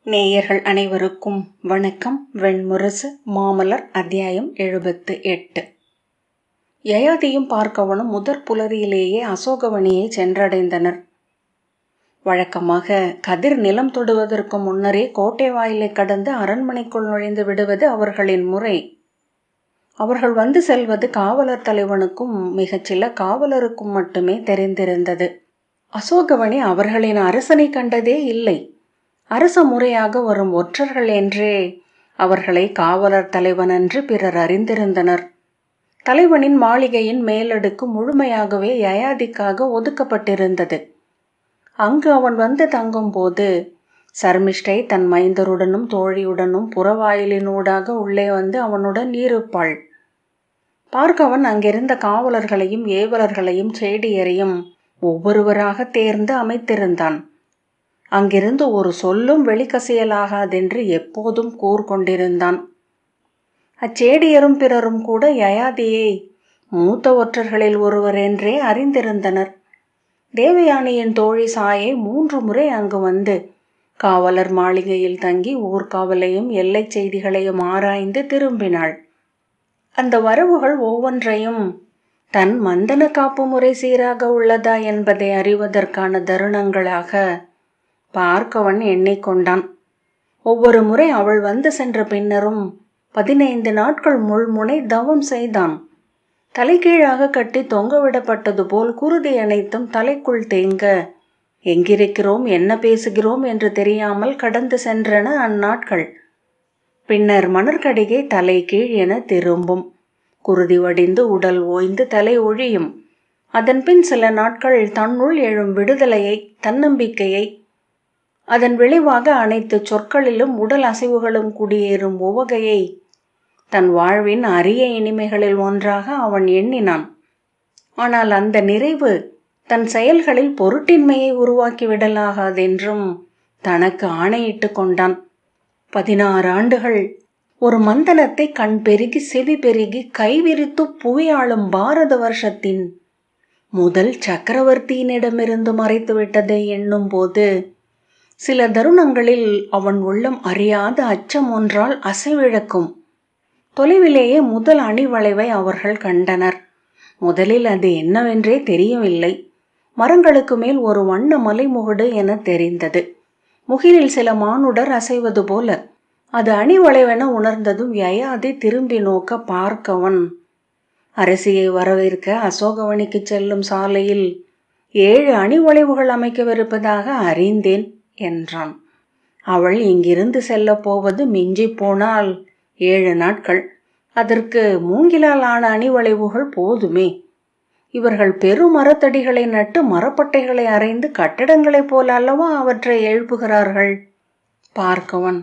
நேயர்கள் அனைவருக்கும் வணக்கம். வெண்முரசு மாமலர் அத்தியாயம் 78. யயாதியும் பார்க்கவனும் முதற் புலரியிலேயே அசோகவனியை சென்றடைந்தனர். வழக்கமாக கதிர் நிலம் தொடுவதற்கு முன்னரே கோட்டை வாயிலை கடந்து அரண்மனைக்குள் நுழைந்து விடுவது அவர்களின் முறை. அவர்கள் வந்து செல்வது காவலர் தலைவனுக்கும் மிகச்சில காவலருக்கும் மட்டுமே தெரிந்திருந்தது. அசோகவனி அவர்களின் அரசனை கண்டதே இல்லை. அரச முறையாக வரும் ஒற்றர்கள் என்றே அவர்களை காவலர் தலைவன் என்று பிறர் அறிந்திருந்தனர். தலைவனின் மாளிகையின் மேலடுக்கு முழுமையாகவே யயாதிக்காக ஒதுக்கப்பட்டிருந்தது. அங்கு அவன் வந்து தங்கும் போது சர்மிஷ்டை தன் மைந்தருடனும் தோழியுடனும் புறவாயிலினூடாக உள்ளே வந்து அவனுடன் இருப்பாள். பார்க்கவன் அங்கிருந்த காவலர்களையும் ஏவலர்களையும் சேடியரையும் ஒவ்வொருவராக தேர்ந்து அமைத்திருந்தான். அங்கிருந்து ஒரு சொல்லும் வெளிக்கசியலாகாதென்று எப்போதும் கூர்கொண்டிருந்தான். அச்சேடியரும் பிறரும் கூட யயாதியை மூத்த ஒற்றர்களில் ஒருவர் என்றே அறிந்திருந்தனர். தேவயானியின் தோழி சாயை 3 முறை அங்கு வந்து காவலர் மாளிகையில் தங்கி ஊர்காவலையும் எல்லை செய்திகளையும் ஆராய்ந்து திரும்பினாள். அந்த வரவுகள் ஒவ்வொன்றையும் தன் மந்தன காப்பு முறை சீராக உள்ளதா என்பதை அறிவதற்கான தருணங்களாக பார்க்கவன் எண்ணிக்கொண்டான். ஒவ்வொரு முறை அவள் வந்து சென்ற பின்னரும் 15 நாட்கள் முள்முனை தவம் செய்தான். தலைகீழாக கட்டி தொங்கவிடப்பட்டது போல் குருதி அனைத்தும் தலைக்குள் தேங்க எங்கிருக்கிறோம் என்ன பேசுகிறோம் என்று தெரியாமல் கடந்து சென்றன அந்நாட்கள். பின்னர் மணற்கடிகை தலை கீழ் என திரும்பும். குருதி வடிந்து உடல் ஓய்ந்து தலை ஒழியும். அதன்பின் சில நாட்கள் தன்னுள் எழும் விடுதலையை, தன்னம்பிக்கையை, அதன் விளைவாக அனைத்து சொற்களிலும் உடல் அசைவுகளும் குடியேறும் உவகையை தன் வாழ்வின் அரிய இனிமைகளில் ஒன்றாக அவன் எண்ணினான். ஆனால் அந்த நிறைவு தன் செயல்களில் பொருட்டின்மையை உருவாக்கிவிடலாகாதென்றும் தனக்கு ஆணையிட்டு கொண்டான். 16 ஆண்டுகள் ஒரு மந்தனத்தை கண் பெருகி செவி பெருகி கைவிரித்து புவியாளும் பாரத வருஷத்தின் முதல் சக்கரவர்த்தியினிடமிருந்து மறைத்துவிட்டதை எண்ணும் போது சில தருணங்களில் அவன் உள்ளம் அறியாத அச்சம் ஒன்றால் அசைவிழக்கும். தொலைவிலேயே முதல் அணிவளைவை அவர்கள் கண்டனர். முதலில் அது என்னவென்றே தெரியவில்லை. மரங்களுக்கு மேல் ஒரு வண்ண மலைமுகடு என தெரிந்தது. முகிலில் சில மானுடர் அசைவது போல. அது அணிவளைவென உணர்ந்ததும் யயாதி திரும்பி நோக்க பார்க்கவன் அரசியை வரவேற்க அசோகவனிக்கு செல்லும் சாலையில் 7 அணிவளைவுகள் அமைக்கவிருப்பதாக அறிந்தேன் என்றான். அவள் இங்கிருந்து செல்ல போவது மிஞ்சி போனால் 7 நாட்கள். அதற்கு மூங்கிலால் ஆன அணிவளைவுகள் போதுமே. இவர்கள் பெரு மரத்தடிகளை நட்டு மரப்பட்டைகளை அரைந்து கட்டடங்களைப் போல அல்லவா அவற்றை எழுப்புகிறார்கள். பார்க்கவன்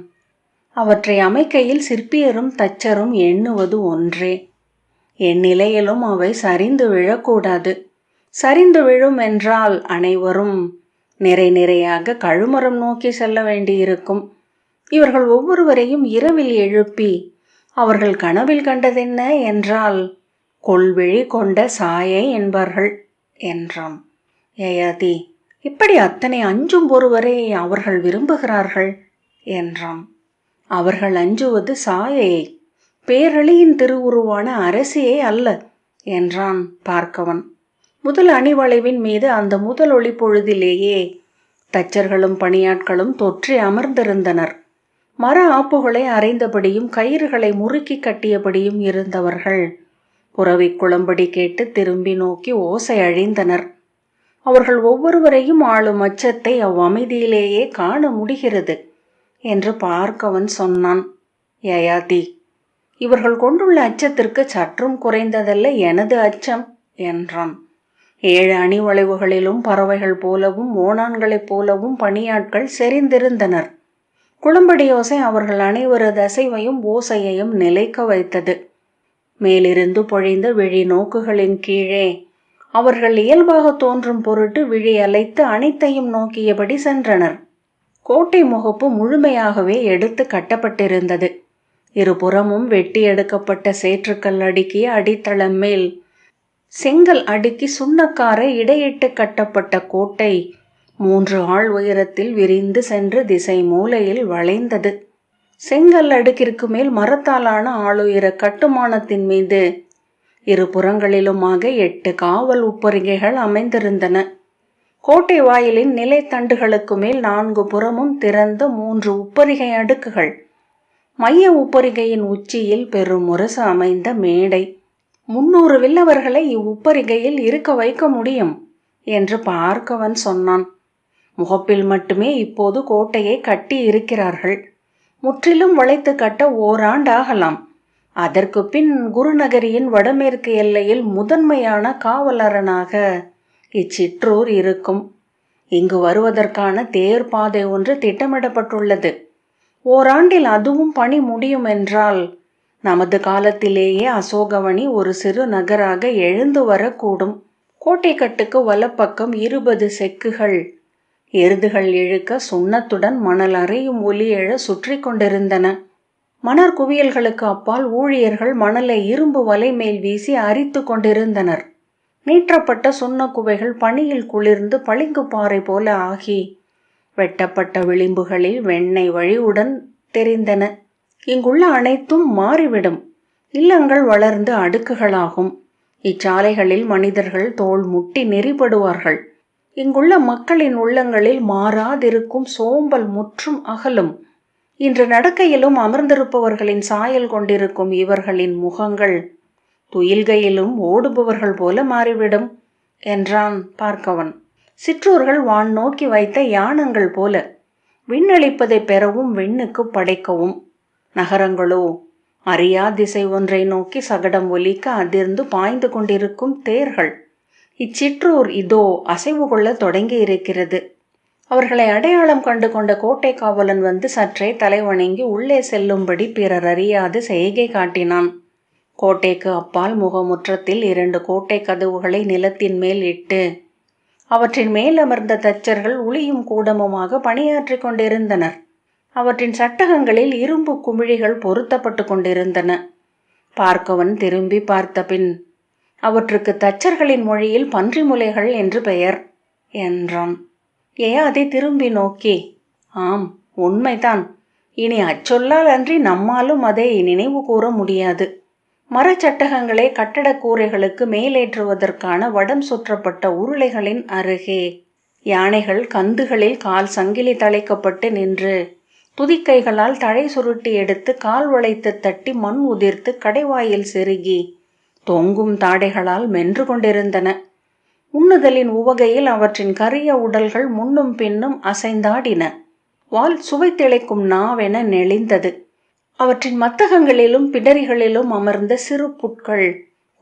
அவற்றை அமைக்கையில் சிற்பியரும் தச்சரும் எண்ணுவது ஒன்றே. எந்நிலையிலும் அவை சரிந்து விழக்கூடாது. சரிந்து விழும் என்றால் அனைவரும் நிறை நிறையாக கழுமரம் நோக்கி செல்ல வேண்டியிருக்கும். இவர்கள் ஒவ்வொருவரையும் இரவில் எழுப்பி அவர்கள் கனவில் கண்டதென்ன என்றால் கொள்விழி கொண்ட சாயை என்பார்கள் என்றான். யயாதி, இப்படி அத்தனை அஞ்சும் ஒருவரை அவர்கள் விரும்புகிறார்கள் என்றான். அவர்கள் அஞ்சுவது சாயையை, பேரழியின் திருவுருவான அரசியை அல்ல என்றான் பார்க்கவன். முதல் அணிவளைவின் மீது அந்த முதல் ஒளி பொழுதிலேயே தச்சர்களும் பணியாட்களும் தொற்றி அமர்ந்திருந்தனர். மர ஆப்புகளை அரைந்தபடியும் கயிறுகளை முறுக்கி கட்டியபடியும் இருந்தவர்கள் புறவி குளம்படி கேட்டு திரும்பி நோக்கி ஓசை அழிந்தனர். அவர்கள் ஒவ்வொருவரையும் ஆளும் அச்சத்தை அவ்வமைதியிலேயே காண முடிகிறது என்று பார்க்கவன் சொன்னான். யயாதி, இவர்கள் கொண்டுள்ள அச்சத்திற்கு சற்றும் குறைந்ததல்ல எனது அச்சம் என்றான். 7 அணிவளைவுகளிலும் பறவைகள் போலவும் ஓணான்களைப் போலவும் பணியாட்கள் செறிந்திருந்தனர். குளம்படி ஓசை அவர்கள் அனைவரது அசைவையும் ஓசையையும் நிலைக்க வைத்தது. மேலிருந்து பொழிந்த விழி நோக்குகளின் கீழே அவர்கள் இயல்பாக தோன்றும் பொருட்டு விழி அலைத்து அனைத்தையும் நோக்கியபடி சென்றனர். கோட்டை முகப்பு முழுமையாகவே எடுத்து கட்டப்பட்டிருந்தது. இருபுறமும் வெட்டி எடுக்கப்பட்ட சேற்றுக்கல் அடுக்கிய அடித்தளம் மேல் செங்கல் அடுக்கி சுண்ணக்காரை இடையிட்டு கட்டப்பட்ட கோட்டை 3 ஆள் உயரத்தில் விரிந்து சென்று திசை மூலையில் வளைந்தது. செங்கல் அடுக்கிற்கு மேல் மரத்தாலான ஆளுயர கட்டுமானத்தின் மீது இருபுறங்களிலுமாக 8 காவல் உப்பரிகைகள் அமைந்திருந்தன. கோட்டை வாயிலின் நிலைத்தண்டுகளுக்கு மேல் 4 புறமும் திறந்த 3 உப்பரிகை அடுக்குகள். மைய உப்பரிகையின் உச்சியில் பெருமுரசு அமைந்த மேடை. 300 வில்லவர்களை இவ்வுப்பரிகையில் இருக்க வைக்க முடியும் என்று பார்க்கவன் சொன்னான். முகப்பில் மட்டுமே இப்போது கோட்டையை கட்டி இருக்கிறார்கள். முற்றிலும் வளைத்து கட்ட ஓராண்டாகலாம். அதற்கு பின் குருநகரியின் வடமேற்கு எல்லையில் முதன்மையான காவலரனாக இச்சிற்றூர் இருக்கும். இங்கு வருவதற்கான தேர் பாதை ஒன்று திட்டமிடப்பட்டுள்ளது. ஓராண்டில் அதுவும் பணி முடியும் என்றால் நமது காலத்திலேயே அசோகவனி ஒரு சிறு நகராக எழுந்து வரக்கூடும். கோட்டை கட்டுக்கு வலப்பக்கம் 20 செக்குகள் எருதுகள் இழுக்க சுண்ணத்துடன் மணல் அறையும் ஒலி எழ சுற்றி கொண்டிருந்தன. மணற் குவியல்களுக்கு அப்பால் ஊழியர்கள் மணலை இரும்பு வலை மேல் வீசி அரித்து கொண்டிருந்தனர். நீற்றப்பட்ட சுண்ண குவைகள் பனியில் குளிர்ந்து பளிங்கு பாறை போல ஆகி வெட்டப்பட்ட விளிம்புகளில் வெண்ணெய் வழியுடன் தெரிந்தன. இங்குள்ள அனைத்தும் மாறிவிடும். இல்லங்கள் வளர்ந்து அடுக்குகளாகும். இச்சாலைகளில் மனிதர்கள் தோள் முட்டி நெறிப்படுவார்கள். இங்குள்ள மக்களின் உள்ளங்களில் மாறாதிருக்கும் சோம்பல் முற்றும் அகலும். இன்று நடக்கையிலும் அமர்ந்திருப்பவர்களின் சாயல் கொண்டிருக்கும் இவர்களின் முகங்கள் துயில்கையிலும் ஓடுபவர்கள் போல மாறிவிடும் என்றான் பார்க்கவன். சிற்றூர்கள் வான் நோக்கி வைத்த யானங்கள் போல விண்ணளிப்பதை பெறவும் விண்ணுக்கு படைக்கவும். நகரங்களோ அறியா திசை ஒன்றை நோக்கி சகடம் ஒலிக்க அதிர்ந்து பாய்ந்து கொண்டிருக்கும் தேர்கள். இச்சிற்றூர் இதோ அசைவு கொள்ள தொடங்கி இருக்கிறது. அவர்களை அடையாளம் கண்டு கொண்ட கோட்டை காவலன் வந்து சற்றே தலைவணங்கி உள்ளே செல்லும்படி பிறர் அறியாது செய்கை காட்டினான். கோட்டைக்கு அப்பால் முகமுற்றத்தில் 2 கோட்டை கதவுகளை நிலத்தின் மேல் இட்டு அவற்றின் மேல் அமர்ந்த தச்சர்கள் உளியும் கூடமுமாக பணியாற்றி கொண்டிருந்தனர். அவற்றின் சட்டகங்களில் இரும்பு குமிழிகள் பொருத்தப்பட்டு கொண்டிருந்தன. பார்க்கவன் திரும்பி பார்த்த பின், அவற்றுக்கு தச்சர்களின் மொழியில் பன்றி முலைகள் என்று பெயர் என்றான். யயாதி திரும்பி நோக்கி, ஆம், உண்மைதான். இனி அச்சொல்லால் அன்றி நம்மாலும் அதை நினைவு கூற முடியாது. மரச்சட்டகங்களை கட்டடக் கூரைகளுக்கு மேலேற்றுவதற்கான வடம் சுற்றப்பட்ட உருளைகளின் அருகே யானைகள் கந்துகளில் கால் சங்கிலி தழைக்கப்பட்டு நின்று துதிக்கைகளால் தழை சுருட்டி எடுத்து கால் வளைத்து தட்டி மண் உதிர்த்து கடைவாயில் செருகி தொங்கும் தாடைகளால் மென்று கொண்டிருந்தன. உண்ணுதலின் உவகையில் அவற்றின் கரிய உடல்கள் முன்னும் பின்னும் அசைந்தாடின. வால் சுவை திளைக்கும் நாவென நெளிந்தது. அவற்றின் மத்தகங்களிலும் பிடரிகளிலும் அமர்ந்த சிறு புட்கள்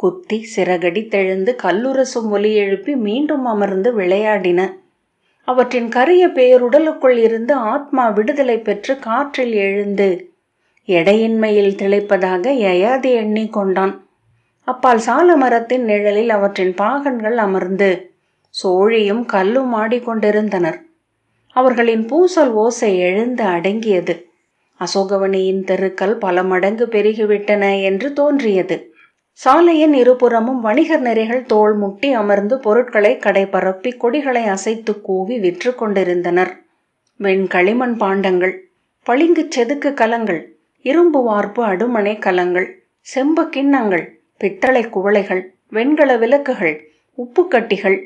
குத்தி சிறகடி தெழுந்து கல்லுரசும் ஒலி எழுப்பி மீண்டும் அமர்ந்து விளையாடின. அவற்றின் கரிய பேருடலுக்குள் இருந்து ஆத்மா விடுதலை பெற்று காற்றில் எழுந்து எடையின்மையில் திளைப்பதாக யயாதி எண்ணிக்கொண்டான். அப்பால் சால மரத்தின் நிழலில் அவற்றின் பாகன்கள் அமர்ந்து சோழியும் கல்லும் ஆடிக்கொண்டிருந்தனர். அவர்களின் பூசல் ஓசை எழுந்து அடங்கியது. அசோகவனியின் தெருக்கள் பல மடங்கு பெருகிவிட்டன என்று தோன்றியது. சாலையின் இருபுறமும் வணிகர் நிறைகள் தோள் முட்டி அமர்ந்து பொருட்களை கடைபரப்பி கொடிகளை அசைத்து கூவி விற்று கொண்டிருந்தனர். வெண்களிமண் பாண்டங்கள், பளிங்கு செதுக்கு கலங்கள், இரும்பு வார்ப்பு அடுமனை கலங்கள், செம்பு கிண்ணங்கள், பித்தளை குவளைகள், வெண்கல விளக்குகள், உப்புக்கட்டிகள்,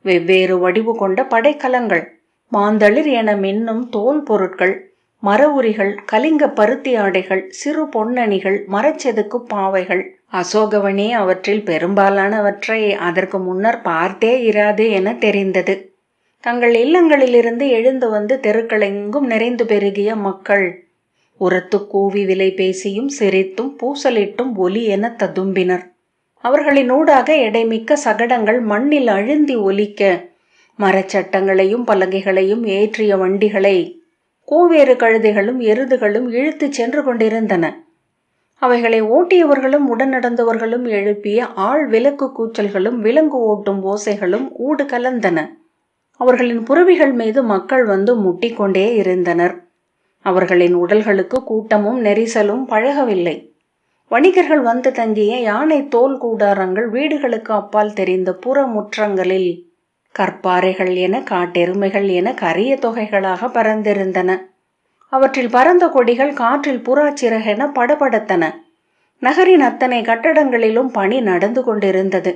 வெவ்வேறு வடிவு கொண்ட படைக்கலங்கள், மாந்தளிர் என மின்னும் தோல் பொருட்கள், மர உரிகள், கலிங்க பருத்தி ஆடைகள், சிறு பொன்னணிகள், மரச்செதுக்கு பாவைகள். அசோகவனி அவற்றில் பெரும்பாலானவற்றை அதற்கு முன்னர் பார்த்தே இராது என தெரிந்தது. தங்கள் இல்லங்களிலிருந்து எழுந்து வந்து தெருக்களெங்கும் நிறைந்து பெருகிய மக்கள் உரத்து கூவி விலை பேசியும் சிரித்தும் பூசலிட்டும் ஒலி என ததும்பினர். அவர்களினூடாக எடைமிக்க சகடங்கள் மண்ணில் அழுந்தி ஒலிக்க மரச்சட்டங்களையும் பலகைகளையும் ஏற்றிய வண்டிகளை கோவேறு கழுதைகளும் எருதுகளும் இழுத்துச் சென்று கொண்டிருந்தன. அவைகளை ஓட்டியவர்களும் உடன் நடந்தவர்களும் எழுப்பிய ஆள் விலக்கு கூச்சல்களும் விலங்கு ஓட்டும் ஓசைகளும் ஊடு கலந்தன. அவர்களின் புறவிகள் மீது மக்கள் வந்து முட்டிக்கொண்டே இருந்தனர். அவர்களின் உடல்களுக்கு கூட்டமும் நெரிசலும் பழகவில்லை. வணிகர்கள் வந்து தங்கிய யானை தோல் கூடாரங்கள் வீடுகளுக்கு அப்பால் தெரிந்த புற முற்றங்களில் கற்பாறைகள் என காட்டெருமைகள் என கரிய தொகைகளாக பறந்திருந்தன. அவற்றில் பறந்த கொடிகள் காற்றில் புறாச்சிறகென படபடத்தன. நகரின் அத்தனை கட்டடங்களிலும் பணி நடந்து கொண்டிருந்தது.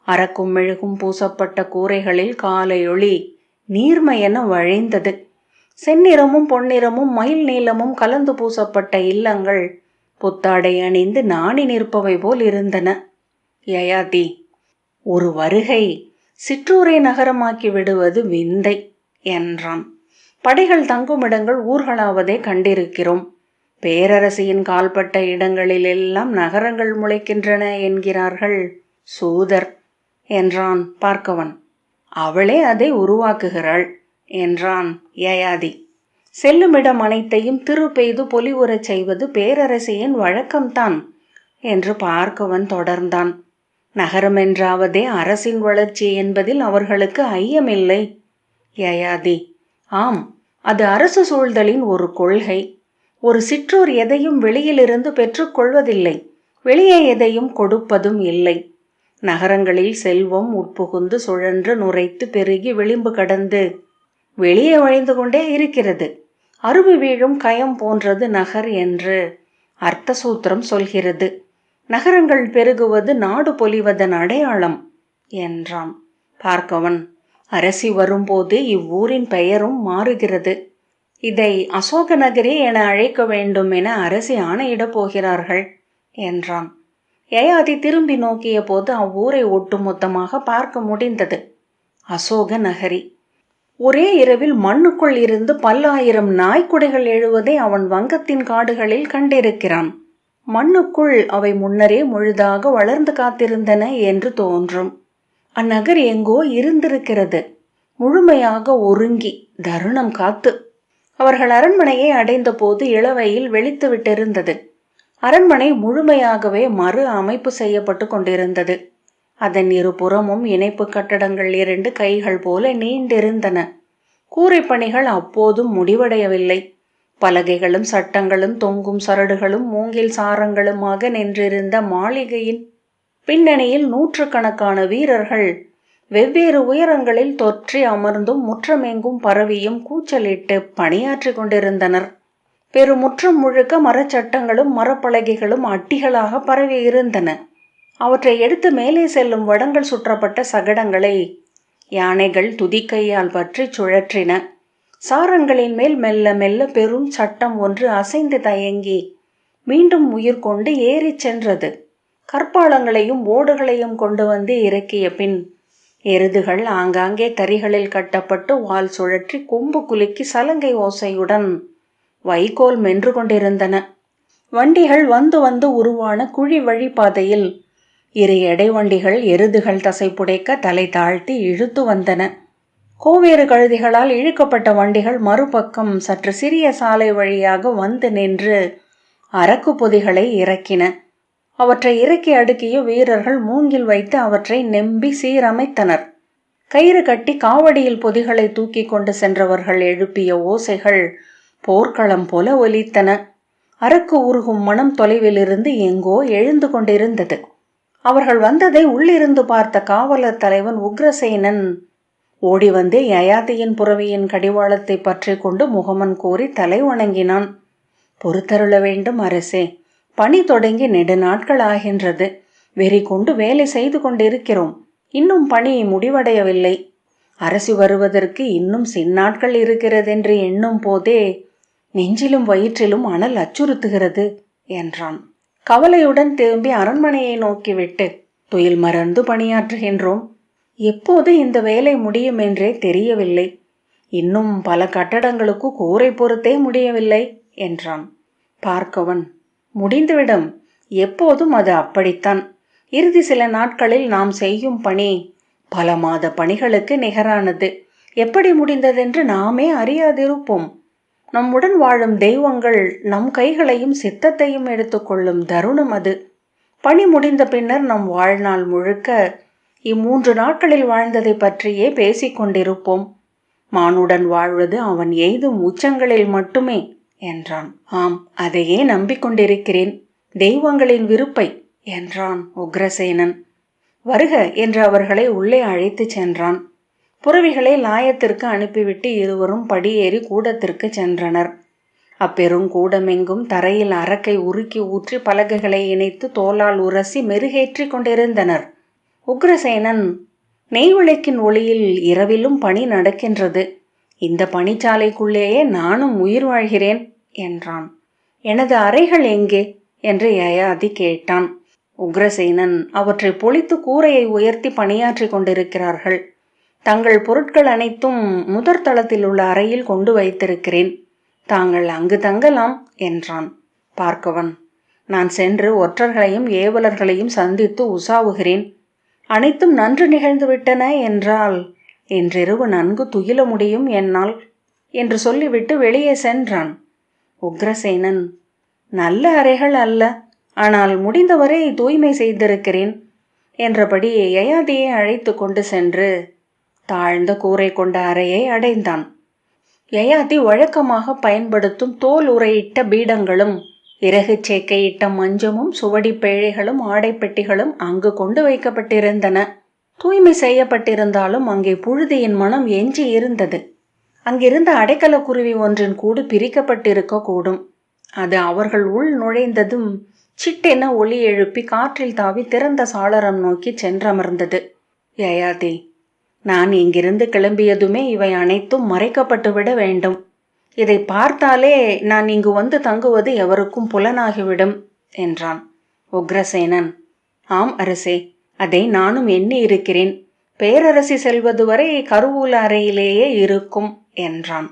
அரக்கும் மெழுகும் பூசப்பட்ட கூரைகளில் காலையொளி நீர்மையென வழிந்தது. செந்நிறமும் பொன்னிறமும் மயில் நீளமும் கலந்து பூசப்பட்ட இல்லங்கள் புத்தாடை அணிந்து நாணி நிற்பவை போல் இருந்தன. யயாதி, ஒரு வருகை சிற்றூரை நகரமாக்கி விடுவது விந்தை என்றான். படைகள் தங்குமிடங்கள் ஊர்களாவதை கண்டிருக்கிறோம். பேரரசியின் கால்பட்ட இடங்களிலெல்லாம் நகரங்கள் முளைக்கின்றன என்கிறார்கள் சூதர் என்றான் பார்க்கவன். அவளே அதை உருவாக்குகிறாள் என்றான் யயாதி. செல்லுமிடம் அனைத்தையும் திரு பெய்து பொலிவுறச் செய்வது பேரரசியின் வழக்கம்தான் என்று பார்க்கவன் தொடர்ந்தான். நகரம் என்றாவதே அரசின் வளர்ச்சி என்பதில் அவர்களுக்கு ஐயமில்லை. யயாதி, ஆம், அது அரசு சூழ்தலின் ஒரு கொள்கை. ஒரு சிற்றூர் எதையும் வெளியிலிருந்து பெற்றுக்கொள்வதில்லை, வெளியே எதையும் கொடுப்பதும் இல்லை. நகரங்களில் செல்வம் உட்புகுந்து சுழன்று நுரைத்து பெருகி விளிம்பு கடந்து வெளியே வழிந்து கொண்டே இருக்கிறது. அருவி வீழும் கயம் போன்றது நகர் என்று அர்த்த சூத்திரம் சொல்கிறது. நகரங்கள் பெருகுவது நாடு பொலிவதன் அடையாளம் என்றான் பார்க்கவன். அரசி வரும்போது இவ்வூரின் பெயரும் மாறுகிறது. இதை அசோக நகரி என அழைக்க வேண்டும் என அரசி ஆணையிடப் போகிறார்கள் என்றான். யயாதி திரும்பி நோக்கிய போது அவ்வூரை ஒட்டுமொத்தமாக பார்க்க முடிந்தது. அசோக நகரி. ஒரே இரவில் மண்ணுக்குள் இருந்து பல்லாயிரம் நாய்க்குடைகள் எழுவதை அவன் வங்கத்தின் காடுகளில் கண்டிருக்கிறான். மண்ணுக்குள் அவை முன்னரே முழுதாக வளர்ந்து காத்திருந்தன என்று தோன்றும். அந்நகர் எங்கோ இருந்திருக்கிறது, முழுமையாக ஒருங்கி தருணம் காத்து. அவர்கள் அரண்மனையை அடைந்த போது இளவையில் வெளித்து விட்டிருந்தது. அரண்மனை முழுமையாகவே மறு அமைப்பு செய்யப்பட்டு கொண்டிருந்தது. அதன் இருபுறமும் இணைப்பு கட்டடங்கள் 2 கைகள் போல நீண்டிருந்தன. கூரைப்பணிகள் அப்போதும் முடிவடையவில்லை. பலகைகளும் சட்டங்களும் தொங்கும் சரடுகளும் மூங்கில் சாரங்களுமாக நின்றிருந்த மாளிகையின் பின்னணியில் நூற்றுக்கணக்கான வீரர்கள் வெவ்வேறு உயரங்களில் தொற்றி அமர்ந்தும் முற்றமெங்கும் பரவியும் கூச்சலிட்டு பணியாற்றி கொண்டிருந்தனர். பெருமுற்றம் முழுக்க மரச்சட்டங்களும் மரப்பலகைகளும் அட்டிகளாக பரவி இருந்தன. அவற்றை எடுத்து மேலே செல்லும் வடங்கள் சுற்றப்பட்ட சகடங்களை யானைகள் துதிக்கையால் பற்றி சுழற்றின. சாரங்களின் மேல் மெல்ல மெல்ல பெரும் சட்டம் ஒன்று அசைந்து தயங்கி மீண்டும் உயிர் கொண்டு ஏறிச் சென்றது. கற்பாளங்களையும் ஓடுகளையும் கொண்டு வந்து இறக்கிய பின் எருதுகள் ஆங்காங்கே தறிகளில் கட்டப்பட்டு வால் சுழற்றி கொம்பு குலுக்கி சலங்கை ஓசையுடன் வைக்கோல் மென்று கொண்டிருந்தன. வண்டிகள் வந்து வந்து உருவான குழி வழிபாதையில் 2 எடை வண்டிகள் எருதுகள் தசை புடைக்க தலை தாழ்த்தி இழுத்து வந்தன. கோவேறு கழுதிகளால் இழுக்கப்பட்ட வண்டிகள் மறுபக்கம் சற்று சிறிய சாலை வழியாக வந்து நின்று அரக்கு பொதிகளை இறக்கின. அவற்றை இறக்கி அடுக்கிய வீரர்கள் மூங்கில் வைத்து அவற்றை நெம்பி சீரமைத்தனர். கயிறு கட்டி காவடியில் பொதிகளை தூக்கி கொண்டு சென்றவர்கள் எழுப்பிய ஓசைகள் போர்க்களம் போல ஒலித்தன. அரக்கு உருகும் மனம் தொலைவிலிருந்து எங்கோ எழுந்து கொண்டிருந்தது. அவர்கள் வந்ததை உள்ளிருந்து பார்த்த காவலர் தலைவன் உக்ரசேனன் ஓடி வந்து யயாதியின் புறவியின் கடிவாளத்தை பற்றி கொண்டு முகமன் கோரி தலை வணங்கினான். பொறுத்தருள வேண்டும் அரசே, பணி தொடங்கி நெடுநாட்கள் ஆகின்றது. வெறி கொண்டு வேலை செய்து கொண்டிருக்கிறோம். இன்னும் பணி முடிவடையவில்லை. அரசி வருவதற்கு இன்னும் சின்னாட்கள் இருக்கிறதென்று எண்ணும் போதே நெஞ்சிலும் வயிற்றிலும் அனல் அச்சுறுத்துகிறது என்றான். கவலையுடன் திரும்பி அரண்மனையை நோக்கிவிட்டு, துயில் மறந்து பணியாற்றுகின்றோம். எப்போது இந்த வேலை முடியும் என்றே தெரியவில்லை. இன்னும் பல கட்டடங்களுக்கு கூரை பொறுத்தே முடியவில்லை என்றான். பார்க்கவன், முடிந்துவிடும். எப்போதும் அது அப்படித்தான். இறுதி சில நாட்களில் நாம் செய்யும் பணி பல மாத பணிகளுக்கு நிகரானது. எப்படி முடிந்ததென்று நாமே அறியாதிருப்போம். நம்முடன் வாழும் தெய்வங்கள் நம் கைகளையும் சித்தத்தையும் எடுத்துக்கொள்ளும் தருணம் அது. பணி முடிந்த பின்னர் நம் வாழ்நாள் முழுக்க 3 நாட்களில் வாழ்ந்ததை பற்றியே பேசிக்கொண்டிருப்போம். மானுடன் வாழ்வது அவன் எய்தும் உச்சங்களில் மட்டுமே என்றான். ஆம், அதையே நம்பிக்கொண்டிருக்கிறேன், தெய்வங்களின் விருப்பை என்றான் உக்ரசேனன். வருக என்று அவர்களை உள்ளே அழைத்துச் சென்றான். புறவிகளை லாயத்திற்கு அனுப்பிவிட்டு இருவரும் படியேறி கூடத்திற்கு சென்றனர். அப்பெருங்கூடமெங்கும் தரையில் அரக்கை உருக்கி ஊற்றி பலகைகளை இணைத்து தோலால் உரசி மெருகேற்றி கொண்டிருந்தனர். உக்ரசேனன், நெய்விளக்கின் ஒளியில் இரவிலும் பணி நடக்கின்றது. இந்த பணிச்சாலைக்குள்ளேயே நானும் உயிர் வாழ்கிறேன் என்றான். எனது அறைகள் எங்கே என்று யயாதி கேட்டான். உக்ரசேனன், அவற்றை பொளித்து கூரையை உயர்த்தி பணியாற்றி கொண்டிருக்கிறார்கள். தங்கள் பொருட்கள் அனைத்தும் முதற் தளத்தில் உள்ள அறையில் கொண்டு வைத்திருக்கிறேன். தாங்கள் அங்கு தங்கலாம் என்றான். பார்க்கவன், நான் சென்று ஒற்றர்களையும் ஏவலர்களையும் சந்தித்து உசாவுகிறேன். அனைத்தும் நன்று நிகழ்ந்துவிட்டன என்றால் இன்றிரவு நன்கு துயில முடியும் என்னால் என்று சொல்லிவிட்டு வெளியே சென்றான். உக்ரசேனன், நல்ல அறைகள் அல்ல, ஆனால் முடிந்தவரை தூய்மை செய்திருக்கிறேன் என்றபடி யயாதியை அழைத்து கொண்டு சென்று தாழ்ந்த கூரை கொண்ட அறையை அடைந்தான். யயாதி வழக்கமாக பயன்படுத்தும் தோல் உரையிட்ட பீடங்களும் இறகு சேக்கையிட்ட மஞ்சமும் சுவடி பேழைகளும் ஆடைப்பெட்டிகளும் அங்கு கொண்டு வைக்கப்பட்டிருந்தன. தூய்மை செய்யப்பட்டிருந்தாலும் அங்கே புழுதியின் மனம் எஞ்சி இருந்தது. அங்கிருந்த அடைக்கல குருவி ஒன்றின் கூடு பிரிக்கப்பட்டிருக்க கூடும். அது அவர்கள் உள் நுழைந்ததும் சிட்டென ஒளி எழுப்பி காற்றில் தாவி திறந்த சாளரம் நோக்கி சென்றமர்ந்தது. யயாதி, நான் இங்கிருந்து கிளம்பியதுமே இவை அனைத்தும் மறைக்கப்பட்டுவிட வேண்டும். இதை பார்த்தாலே நான் இங்கு வந்து தங்குவது எவருக்கும் புலனாகிவிடும் என்றான். உக்ரசேனன், ஆம் அரசே, அதை நானும் எண்ணி இருக்கிறேன். பேரரசி செல்வது வரை கருவூல அறையிலேயே இருக்கும் என்றான்.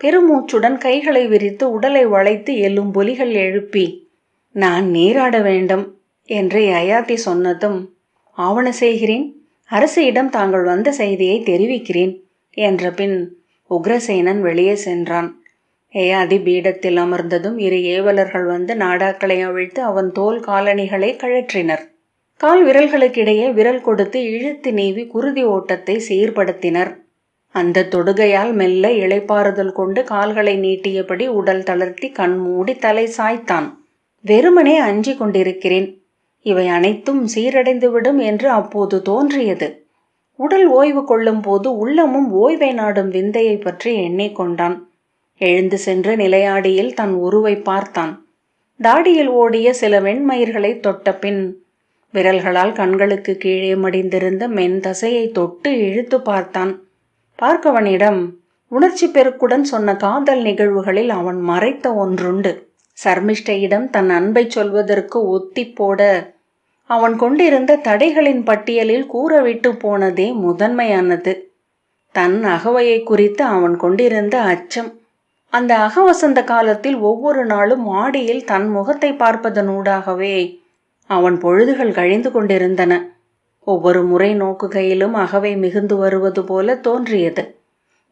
பெருமூச்சுடன் கைகளை விரித்து உடலை வளைத்து எலும்பொலிகள் எழுப்பி, நான் நீராட வேண்டும் என்று யயாதி சொன்னதும், ஆவண செய்கிறேன், அரசியிடம் தாங்கள் வந்த செய்தியை தெரிவிக்கிறேன் என்ற பின் உக்ரசேனன் வெளியே சென்றான். யயாதி பீடத்தில் அமர்ந்ததும் இரு ஏவலர்கள் வந்து நாடாக்களை அவிழ்த்து அவன் தோல் காலணிகளை கழற்றினர். கால் விரல்களுக்கிடையே விரல் கொடுத்து இழுத்து நீவி குருதி ஓட்டத்தை சீர்படுத்தினர். அந்த தொடுகையால் மெல்ல இளைப்பாறுதல் கொண்டு கால்களை நீட்டியபடி உடல் தளர்த்தி கண்மூடி தலை சாய்த்தான். வெறுமனே அஞ்சி கொண்டிருக்கிறேன், இவை அனைத்தும் சீரடைந்துவிடும் என்று அப்போது தோன்றியது. உடல் ஓய்வு கொள்ளும் போது உள்ளமும் ஓய்வை நாடும் விந்தையை பற்றி எண்ணிக்கொண்டான். எழுந்து சென்று நிலையாடியில் தன் உருவை பார்த்தான். தாடியில் ஓடிய சில வெண்மயிர்களை தொட்ட பின் விரல்களால் கண்களுக்கு கீழே மடிந்திருந்த மென் தசையை தொட்டு இழுத்து பார்த்தான். பார்க்கவனிடம் உணர்ச்சி பெருக்குடன் சொன்ன காதல் நிகழ்வுகளில் அவன் மறைத்த ஒன்றுண்டு. சர்மிஷ்டையிடம் தன் அன்பை சொல்வதற்கு ஒத்தி போட அவன் கொண்டிருந்த தடைகளின் பட்டியலில் கூறவிட்டு போனதே முதன்மையானது. தன் அகவையை குறித்து அவன் கொண்டிருந்த அச்சம். அந்த அகவசந்த காலத்தில் ஒவ்வொரு நாளும் மாடியில் தன் முகத்தை பார்ப்பதனூடாகவே அவன் பொழுதுகள் கழிந்து கொண்டிருந்தன. ஒவ்வொரு முறை நோக்குகையிலும் அகவை மிகுந்து வருவது போல தோன்றியது.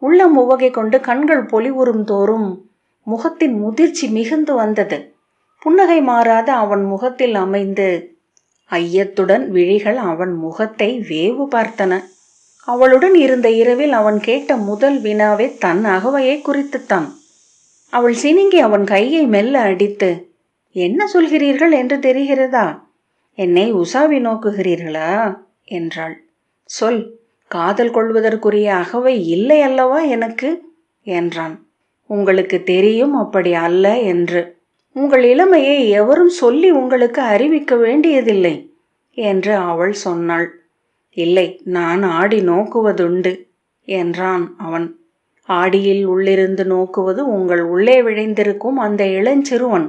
உள்ளம் உவகை கொண்டு கண்கள் பொலிவுறும் தோறும் முகத்தின் முதிர்ச்சி மிகுந்து வந்தது. புன்னகை மாறாத அவன் முகத்தில் அமைந்து ஐயத்துடன் விழிகள் அவன் முகத்தை வேவு பார்த்தன. அவளுடன் இருந்த இரவில் அவன் கேட்ட முதல் வினாவே தன் அகவையை குறித்துத்தான். அவள் சினுங்கி அவன் கையை மெல்ல அடித்து, என்ன சொல்கிறீர்கள் என்று தெரிகிறதா? என்னை உசாவி நோக்குகிறீர்களா என்றாள். சொல், காதல் கொள்வதற்குரிய அகவை இல்லை அல்லவா எனக்கு என்றான். உங்களுக்கு தெரியும் அப்படி அல்ல என்று. உங்கள் இளமையை எவரும் சொல்லி உங்களுக்கு அறிவிக்க வேண்டியதில்லை என்று அவள் சொன்னாள். இல்லை, நான் ஆடி நோக்குவதுண்டு என்றான் அவன். ஆடியில் உள்ளிருந்து நோக்குவது உங்கள் உள்ளே விழைந்திருக்கும் அந்த இளஞ்சிறுவன்.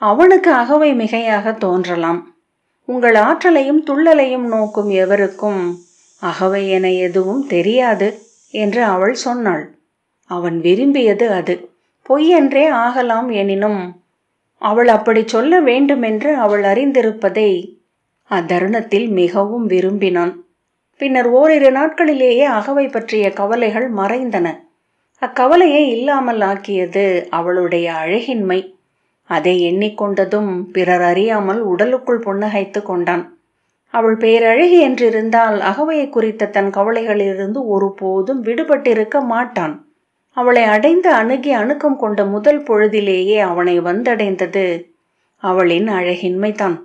அவனுக்கு அகவை மிகையாக தோன்றலாம். உங்கள் ஆற்றலையும் துள்ளலையும் நோக்கும் எவருக்கும் அகவை என எதுவும் தெரியாது என்று அவள் சொன்னாள். அவன் விரும்பியது அது. பொய்யென்றே ஆகலாம். எனினும் அவள் அப்படி சொல்ல வேண்டுமென்று அவள் அறிந்திருப்பதை அத்தருணத்தில் மிகவும் விரும்பினான். பின்னர் ஓரிரு நாட்களிலேயே அகவை பற்றிய கவலைகள் மறைந்தன. அக்கவலையை இல்லாமல் ஆக்கியது அவளுடைய அழகின்மை. அதை எண்ணிக்கொண்டதும் பிறர் அறியாமல் உடலுக்குள் புன்னகைத்து கொண்டான். அவள் பேரழகி என்றிருந்தால் அகவையை குறித்த தன் கவலைகளிலிருந்து ஒருபோதும் விடுபட்டிருக்க மாட்டான். அவளை அடைந்து அணுகி அணுக்கம் கொண்ட முதல் பொழுதிலேயே அவனை வந்தடைந்தது அவளின் அழகின்மைதான்.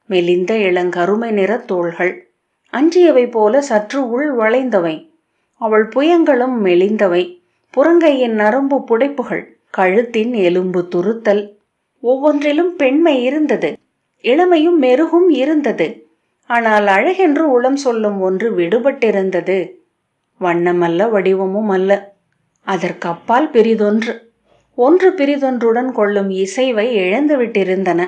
மெலிந்த இளங்கருமை நிற தோள்கள், அஞ்சியவை போல சற்று உள் வளைந்தவை. அவள் புயங்களும் மெலிந்தவை. புறங்கையின் நரம்பு புடைப்புகள், கழுத்தின் எலும்பு துருத்தல், ஒவ்வொன்றிலும் பெண்மை இருந்தது. இளமையும் மெருகும் இருந்தது. ஆனால் அழகென்று உளம் சொல்லும் ஒன்று விடுபட்டிருந்தது. வண்ணமல்ல, வடிவமும் அல்ல. அதற்கு அப்பால் பிரிதொன்று, ஒன்று பிரிதொன்றுடன் கொள்ளும் இசைவை இழந்துவிட்டிருந்தன.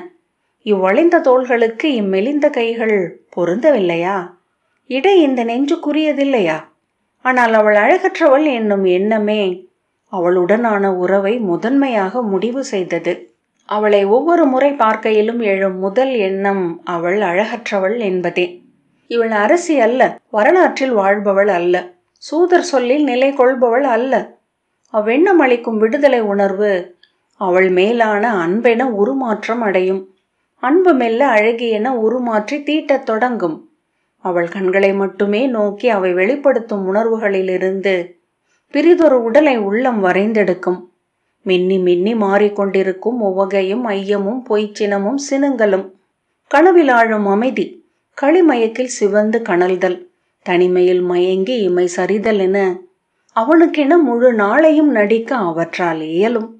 இவ்வளைந்த தோள்களுக்கு இம்மெலிந்த கைகள் பொருந்தவில்லையா? இடை இந்த நெஞ்சுக்குரியதில்லையா? ஆனால் அவள் அழகற்றவள் என்னும் எண்ணமே அவளுடனான உறவை முதன்மையாக முடிவு செய்தது. அவளை ஒவ்வொரு முறை பார்க்கையிலும் எழும் முதல் எண்ணம் அவள் அழகற்றவள் என்பதே. இவள் அரசி அல்ல, வரலாற்றில் வாழ்பவள் அல்ல, சூதர் சொல்லில் நிலை கொள்பவள் அல்ல. அவ்வெண்ணம் அளிக்கும் விடுதலை உணர்வு அவள் மேலான அன்பென உருமாற்றம் அடையும். அன்பு மெல்ல அழகியென உருமாற்றி தீட்டத் தொடங்கும். அவள் கண்களை மட்டுமே நோக்கி அவை வெளிப்படுத்தும் உணர்வுகளிலிருந்து பிரிதொரு உடலை உள்ளம் வரைந்தெடுக்கும். மின்னி மின்னி மாறிக்கொண்டிருக்கும் உவகையும் ஐயமும் பொய்ச்சினமும் சினுங்கலும், கனவில் ஆழும் அமைதி, களிமயக்கில் சிவந்து கனல்தல், தனிமையில் மயங்கி இமை சரிதல் என அவனுக்கென முழு நாளையும் நடிக்க அவற்றால் இயலும்.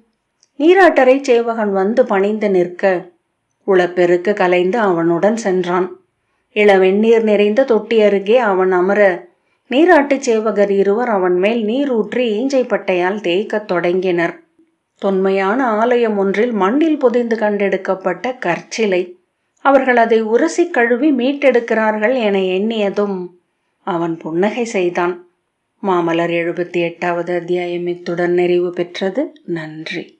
நீராட்டரை சேவகன் வந்து பணிந்து நிற்க உளப்பெருக்கு கலைந்து அவனுடன் சென்றான். இளவெந்நீர் நிறைந்த தொட்டி அருகே அவன் அமர நீராட்டு சேவகர் இருவர் அவன் மேல் நீரூற்றி ஈஞ்சைப்பட்டையால் தேய்க்கத் தொடங்கினர். தொன்மையான ஆலயம் ஒன்றில் மண்ணில் புதைந்து கண்டெடுக்கப்பட்ட கற்சிலை. அவர்கள் அதை உரசி கழுவி மீட்டெடுக்கிறார்கள் என எண்ணியதும் அவன் புன்னகை செய்தான். மாமலர் 78வது அத்தியாயம் இத்துடன் நிறைவு பெற்றது. நன்றி.